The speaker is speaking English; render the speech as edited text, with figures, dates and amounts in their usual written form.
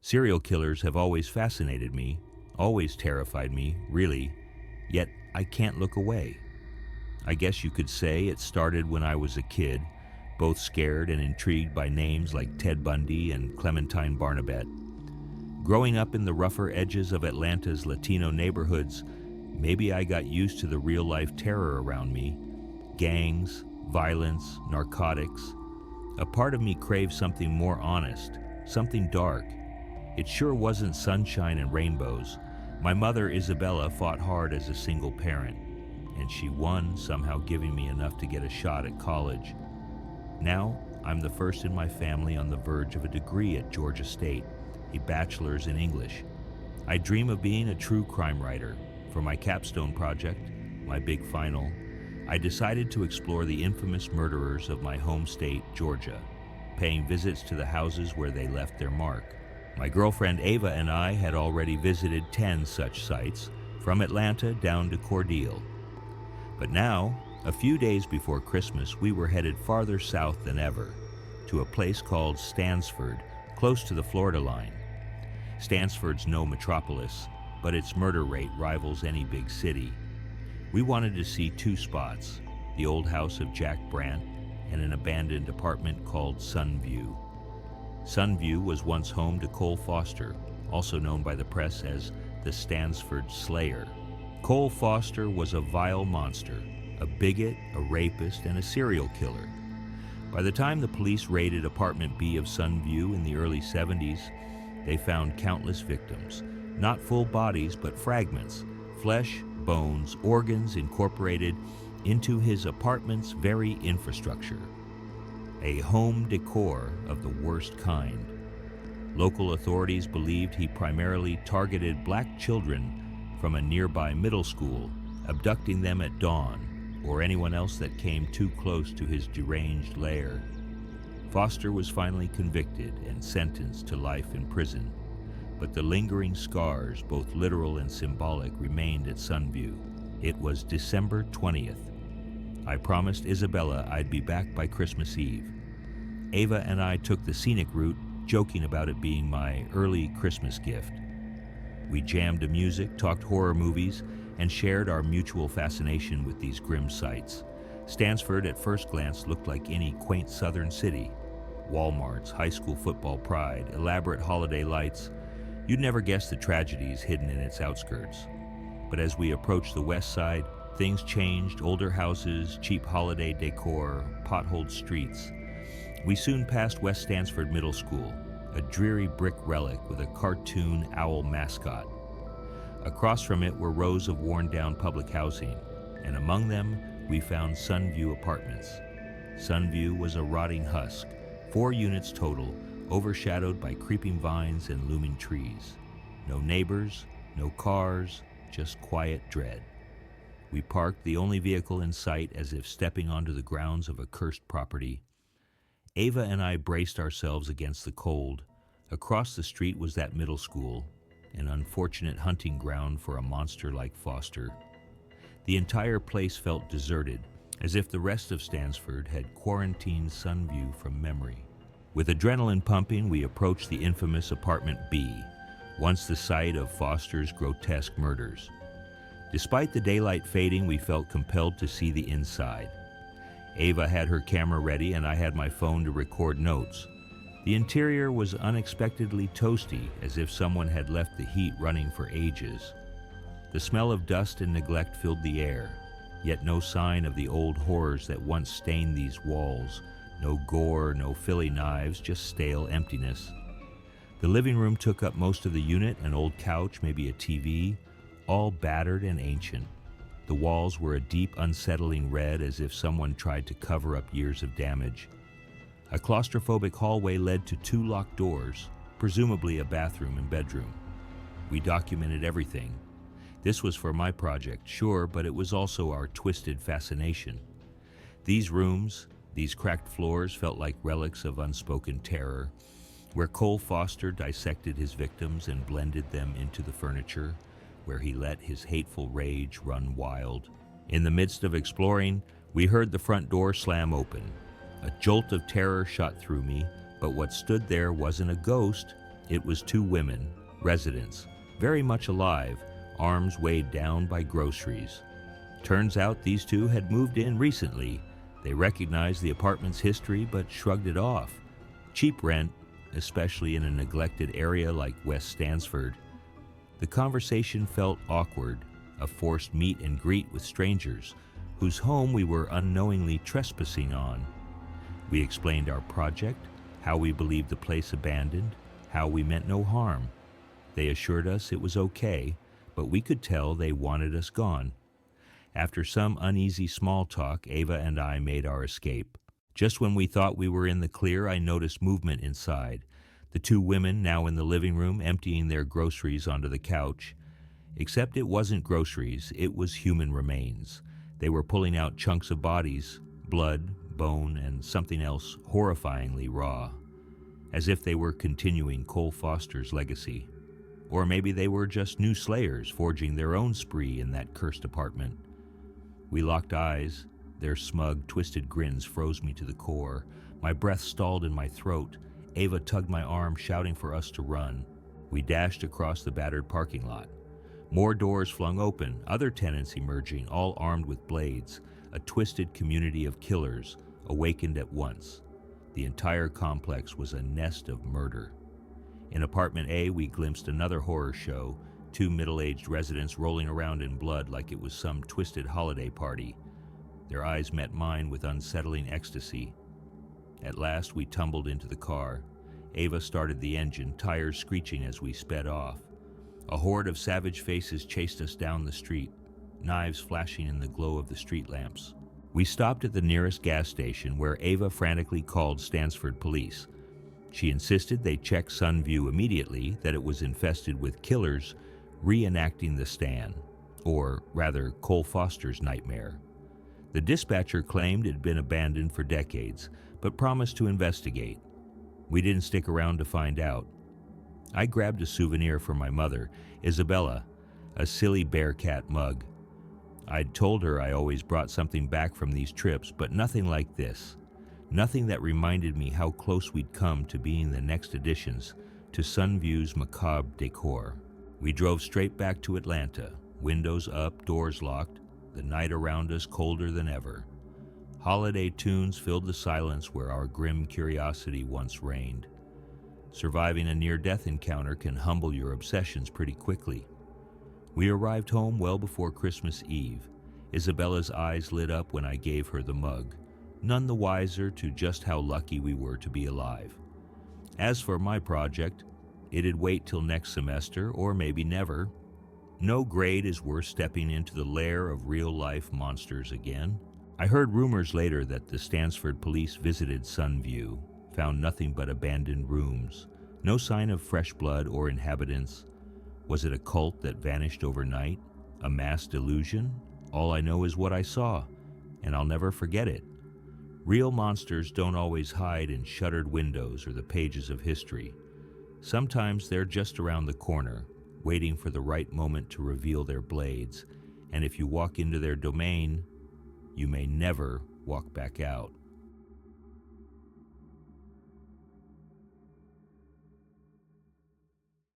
Serial killers have always fascinated me, always terrified me, really, yet I can't look away. I guess you could say it started when I was a kid, both scared and intrigued by names like Ted Bundy and Clementine Barnabet. Growing up in the rougher edges of Atlanta's Latino neighborhoods, maybe I got used to the real-life terror around me. Gangs, violence, narcotics. A part of me craved something more honest, something dark. It sure wasn't sunshine and rainbows. My mother, Isabella, fought hard as a single parent, and she won, somehow giving me enough to get a shot at college. Now, I'm the first in my family on the verge of a degree at Georgia State, a bachelor's in English. I dream of being a true crime writer. For my capstone project, my big final, I decided to explore the infamous murderers of my home state, Georgia, paying visits to the houses where they left their mark. My girlfriend Ava and I had already visited 10 such sites, from Atlanta down to Cordele. But now, a few days before Christmas, we were headed farther south than ever, to a place called Stansford, close to the Florida line. Stansford's no metropolis, but its murder rate rivals any big city. We wanted to see 2 spots, the old house of Jack Brandt and an abandoned apartment called Sunview. Sunview was once home to Cole Foster, also known by the press as the Stansford Slayer. Cole Foster was a vile monster, a bigot, a rapist, and a serial killer. By the time the police raided Apartment B of Sunview in the early 70s, they found countless victims, not full bodies but fragments, flesh, bones, organs incorporated into his apartment's very infrastructure. A home decor of the worst kind. Local authorities believed he primarily targeted black children from a nearby middle school, abducting them at dawn, or anyone else that came too close to his deranged lair. Foster was finally convicted and sentenced to life in prison, but the lingering scars, both literal and symbolic, remained at Sunview. It was December 20th. I promised Isabella I'd be back by Christmas Eve. Ava and I took the scenic route, joking about it being my early Christmas gift. We jammed to music, talked horror movies, and shared our mutual fascination with these grim sights. Stansford at first glance looked like any quaint southern city. Walmarts, high school football pride, elaborate holiday lights. You'd never guess the tragedies hidden in its outskirts. But as we approached the west side, things changed. Older houses, cheap holiday decor, potholed streets. We soon passed West Stansford Middle School, a dreary brick relic with a cartoon owl mascot. Across from it were rows of worn-down public housing, and among them we found Sunview Apartments. Sunview was a rotting husk, 4 units total, overshadowed by creeping vines and looming trees. No neighbors, no cars, just quiet dread. We parked the only vehicle in sight as if stepping onto the grounds of a cursed property. Ava and I braced ourselves against the cold. Across the street was that middle school, an unfortunate hunting ground for a monster like Foster. The entire place felt deserted, as if the rest of Stansford had quarantined Sunview from memory. With adrenaline pumping, we approached the infamous Apartment B, once the site of Foster's grotesque murders. Despite the daylight fading, we felt compelled to see the inside. Ava had her camera ready and I had my phone to record notes. The interior was unexpectedly toasty, as if someone had left the heat running for ages. The smell of dust and neglect filled the air, yet no sign of the old horrors that once stained these walls. No gore, no Philly knives, just stale emptiness. The living room took up most of the unit, an old couch, maybe a TV, all battered and ancient. The walls were a deep, unsettling red, as if someone tried to cover up years of damage. A claustrophobic hallway led to 2 locked doors, presumably a bathroom and bedroom. We documented everything. This was for my project, sure, but it was also our twisted fascination. These rooms, these cracked floors felt like relics of unspoken terror, where Cole Foster dissected his victims and blended them into the furniture, where he let his hateful rage run wild. In the midst of exploring, we heard the front door slam open. A jolt of terror shot through me, but what stood there wasn't a ghost, It was two women, residents, very much alive, arms weighed down by groceries. Turns out these two had moved in recently. They recognized the apartment's history but shrugged it off. Cheap rent, especially in a neglected area like West Stansford. The conversation felt awkward, a forced meet and greet with strangers, whose home we were unknowingly trespassing on. We explained our project, how we believed the place abandoned, how we meant no harm. They assured us it was okay, but we could tell they wanted us gone. After some uneasy small talk, Ava and I made our escape. Just when we thought we were in the clear, I noticed movement inside. The two women, now in the living room, emptying their groceries onto the couch. Except it wasn't groceries, it was human remains. They were pulling out chunks of bodies, blood, bone, and something else horrifyingly raw. As if they were continuing Cole Foster's legacy. Or maybe they were just new slayers forging their own spree in that cursed apartment. We locked eyes. Their smug, twisted grins froze me to the core. My breath stalled in my throat. Ava tugged my arm, shouting for us to run. We dashed across the battered parking lot. More doors flung open, other tenants emerging, all armed with blades. A twisted community of killers, awakened at once. The entire complex was a nest of murder. In apartment A, we glimpsed another horror show, two middle-aged residents rolling around in blood like it was some twisted holiday party. Their eyes met mine with unsettling ecstasy. At last, we tumbled into the car. Ava started the engine, tires screeching as we sped off. A horde of savage faces chased us down the street, knives flashing in the glow of the street lamps. We stopped at the nearest gas station where Ava frantically called Stansford police. She insisted they check Sunview immediately, that it was infested with killers reenacting the Stan, or rather Cole Foster's nightmare. The dispatcher claimed it had been abandoned for decades, but promised to investigate. We didn't stick around to find out. I grabbed a souvenir for my mother, Isabella, a silly Bearcat mug. I'd told her I always brought something back from these trips, but nothing like this. Nothing that reminded me how close we'd come to being the next additions to Sunview's macabre decor. We drove straight back to Atlanta, windows up, doors locked, the night around us colder than ever. Holiday tunes filled the silence where our grim curiosity once reigned. Surviving a near-death encounter can humble your obsessions pretty quickly. We arrived home well before Christmas Eve. Isabella's eyes lit up when I gave her the mug, none the wiser to just how lucky we were to be alive. As for my project, it'd wait till next semester, or maybe never. No grade is worth stepping into the lair of real-life monsters again. I heard rumors later that the Stansford police visited Sunview, found nothing but abandoned rooms, no sign of fresh blood or inhabitants. Was it a cult that vanished overnight? A mass delusion? All I know is what I saw, and I'll never forget it. Real monsters don't always hide in shuttered windows or the pages of history. Sometimes they're just around the corner, waiting for the right moment to reveal their blades, and if you walk into their domain, you may never walk back out.